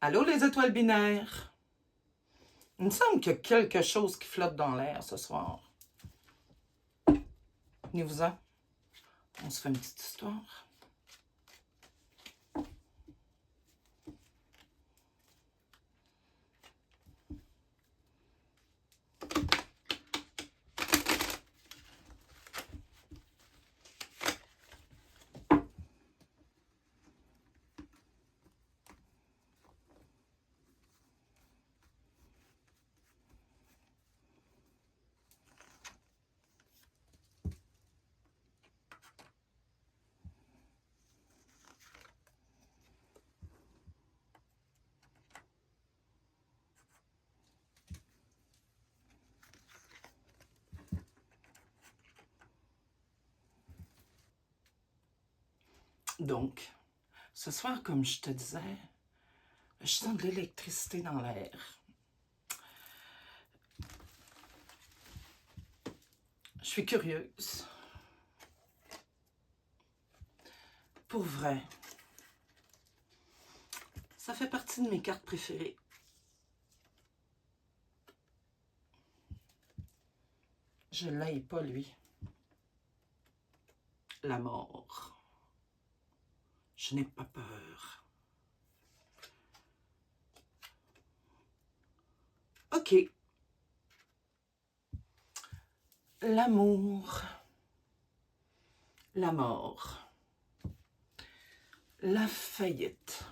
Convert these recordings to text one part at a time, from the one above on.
Allô les étoiles binaires? Il me semble qu'il y a quelque chose qui flotte dans l'air ce soir. Venez-vous-en. On se fait une petite histoire. Donc, ce soir, comme je te disais, je sens de l'électricité dans l'air. Je suis curieuse. Pour vrai. Ça fait partie de mes cartes préférées. Je ne l'aille pas, lui. La mort. Je n'ai pas peur. OK. L'amour. La mort. La faillite.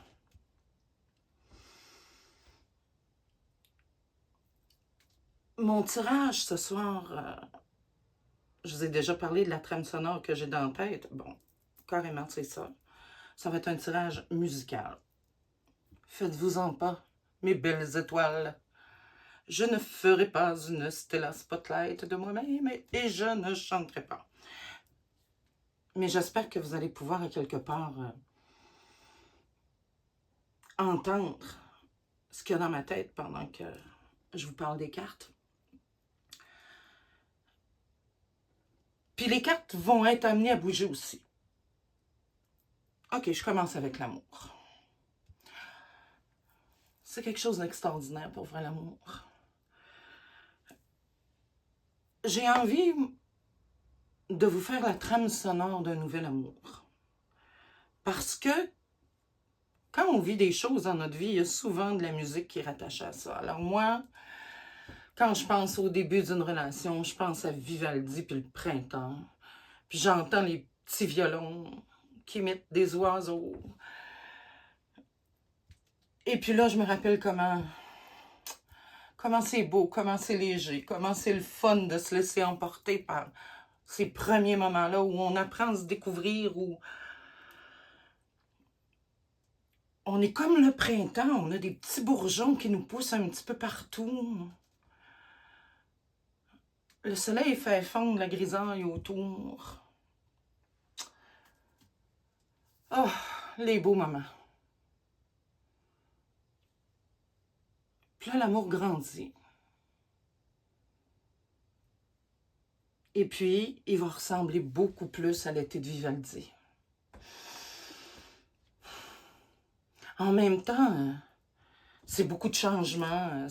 Mon tirage ce soir, je vous ai déjà parlé de la trame sonore que j'ai dans la tête. Bon, carrément, c'est ça. Ça va être un tirage musical. Faites-vous-en pas, mes belles étoiles. Je ne ferai pas une Stella Spotlight de moi-même et je ne chanterai pas. Mais j'espère que vous allez pouvoir, à quelque part, entendre ce qu'il y a dans ma tête pendant que je vous parle des cartes. Puis les cartes vont être amenées à bouger aussi. OK, je commence avec l'amour. C'est quelque chose d'extraordinaire pour vrai, l'amour. J'ai envie de vous faire la trame sonore d'un nouvel amour. Parce que quand on vit des choses dans notre vie, il y a souvent de la musique qui est rattachée à ça. Alors moi, quand je pense au début d'une relation, je pense à Vivaldi puis le printemps. Puis j'entends les petits violons qui imitent des oiseaux. Et puis là, je me rappelle comment c'est beau, comment c'est léger, comment c'est le fun de se laisser emporter par ces premiers moments-là où on apprend à se découvrir, où on est comme le printemps, on a des petits bourgeons qui nous poussent un petit peu partout. Le soleil fait fondre la grisaille autour. Oh, les beaux moments. Puis là, l'amour grandit. Et puis, il va ressembler beaucoup plus à l'été de Vivaldi. En même temps, c'est beaucoup de changements.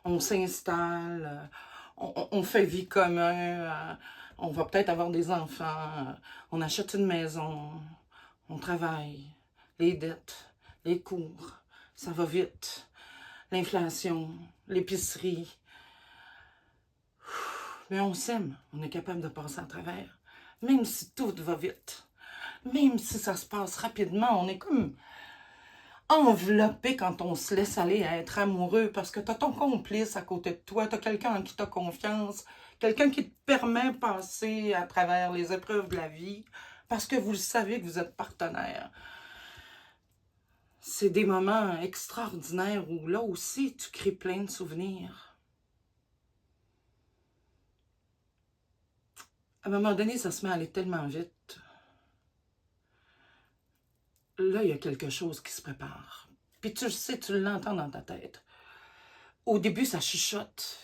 On s'installe, on fait vie commune, on va peut-être avoir des enfants, on achète une maison, on travaille, les dettes, les cours, ça va vite, l'inflation, l'épicerie. Mais on s'aime, on est capable de passer à travers, même si tout va vite, même si ça se passe rapidement, on est comme enveloppé quand on se laisse aller à être amoureux parce que tu as ton complice à côté de toi, tu as quelqu'un en qui tu as confiance, quelqu'un qui te permet de passer à travers les épreuves de la vie parce que vous le savez que vous êtes partenaires. C'est des moments extraordinaires où là aussi tu crées plein de souvenirs. À un moment donné, ça se met à aller tellement vite. Là, il y a quelque chose qui se prépare. Puis tu le sais, tu l'entends dans ta tête. Au début, ça chuchote.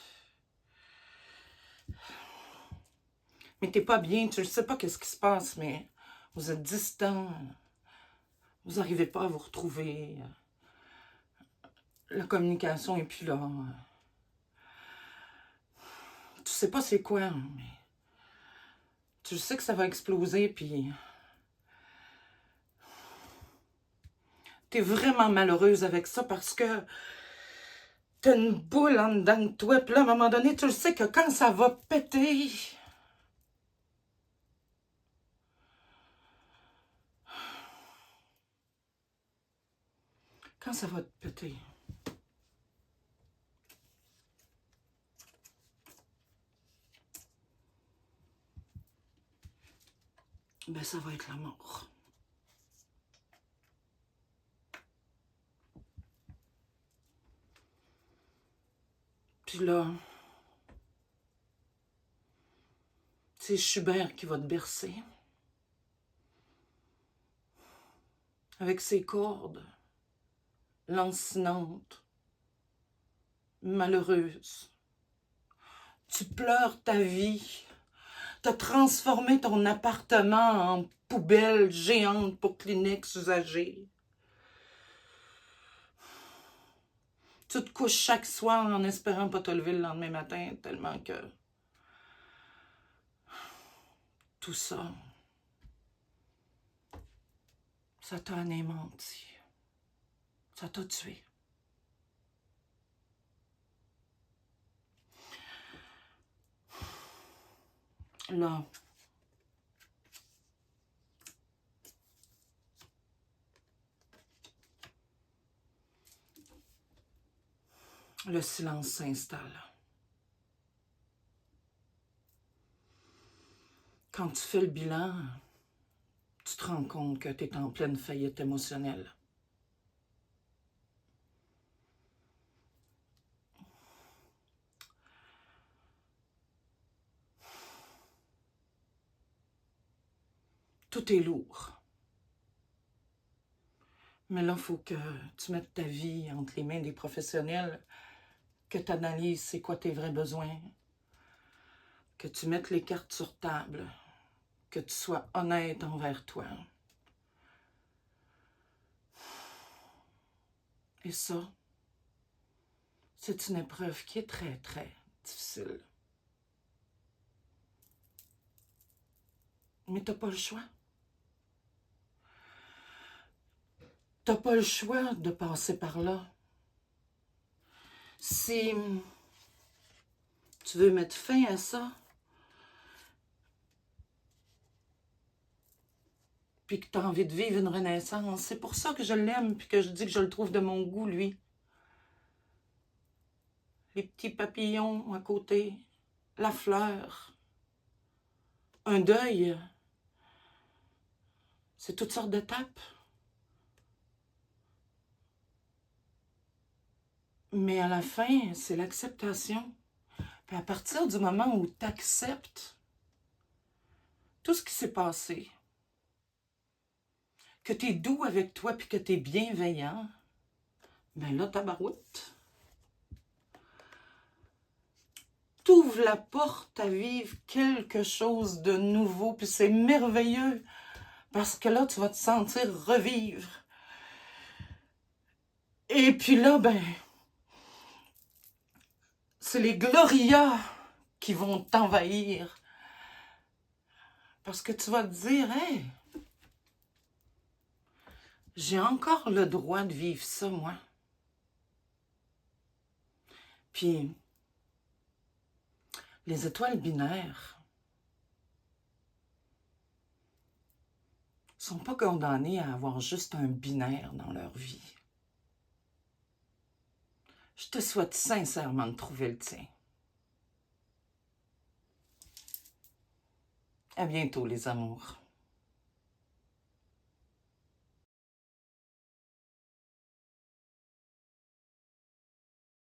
Mais t'es pas bien, tu ne sais pas qu'est-ce qui se passe, mais vous êtes distant. Vous n'arrivez pas à vous retrouver. la communication est plus là. Tu sais pas c'est quoi, mais tu sais que ça va exploser, puis t'es vraiment malheureuse avec ça parce que t'as une boule en dedans de toi, puis là, à un moment donné, tu le sais que quand ça va péter, quand ça va te péter, ben ça va être la mort. Puis là, c'est Schubert qui va te bercer. Avec ses cordes lancinantes, malheureuses. Tu pleures ta vie. T'as transformé ton appartement en poubelle géante pour Kleenex usagés. Tu te couches chaque soir en espérant pas te lever le lendemain matin, tellement que tout ça, ça t'a anéanti. Ça t'a tué. Là, le silence s'installe. Quand tu fais le bilan, tu te rends compte que tu es en pleine faillite émotionnelle. Tout est lourd. Mais là, il faut que tu mettes ta vie entre les mains des professionnels, que tu analyses c'est quoi tes vrais besoins, que tu mettes les cartes sur table, que tu sois honnête envers toi. Et ça, c'est une épreuve qui est très, très difficile. Mais tu n'as pas le choix. Tu n'as pas le choix de passer par là. Si tu veux mettre fin à ça, puis que tu as envie de vivre une renaissance, c'est pour ça que je l'aime, puis que je dis que je le trouve de mon goût, lui. Les petits papillons à côté, la fleur, un deuil, c'est toutes sortes d'étapes. Mais à la fin, c'est l'acceptation. Puis à partir du moment où tu acceptes tout ce qui s'est passé, que tu es doux avec toi puis que tu es bienveillant, ben là, tabarouette, t'ouvres la porte à vivre quelque chose de nouveau, puis c'est merveilleux, parce que là, tu vas te sentir revivre. Et puis là, ben, c'est les glorias qui vont t'envahir. Parce que tu vas te dire, hey, j'ai encore le droit de vivre ça, moi. Puis, les étoiles binaires sont pas condamnées à avoir juste un binaire dans leur vie. Je te souhaite sincèrement de trouver le tien. À bientôt, les amours.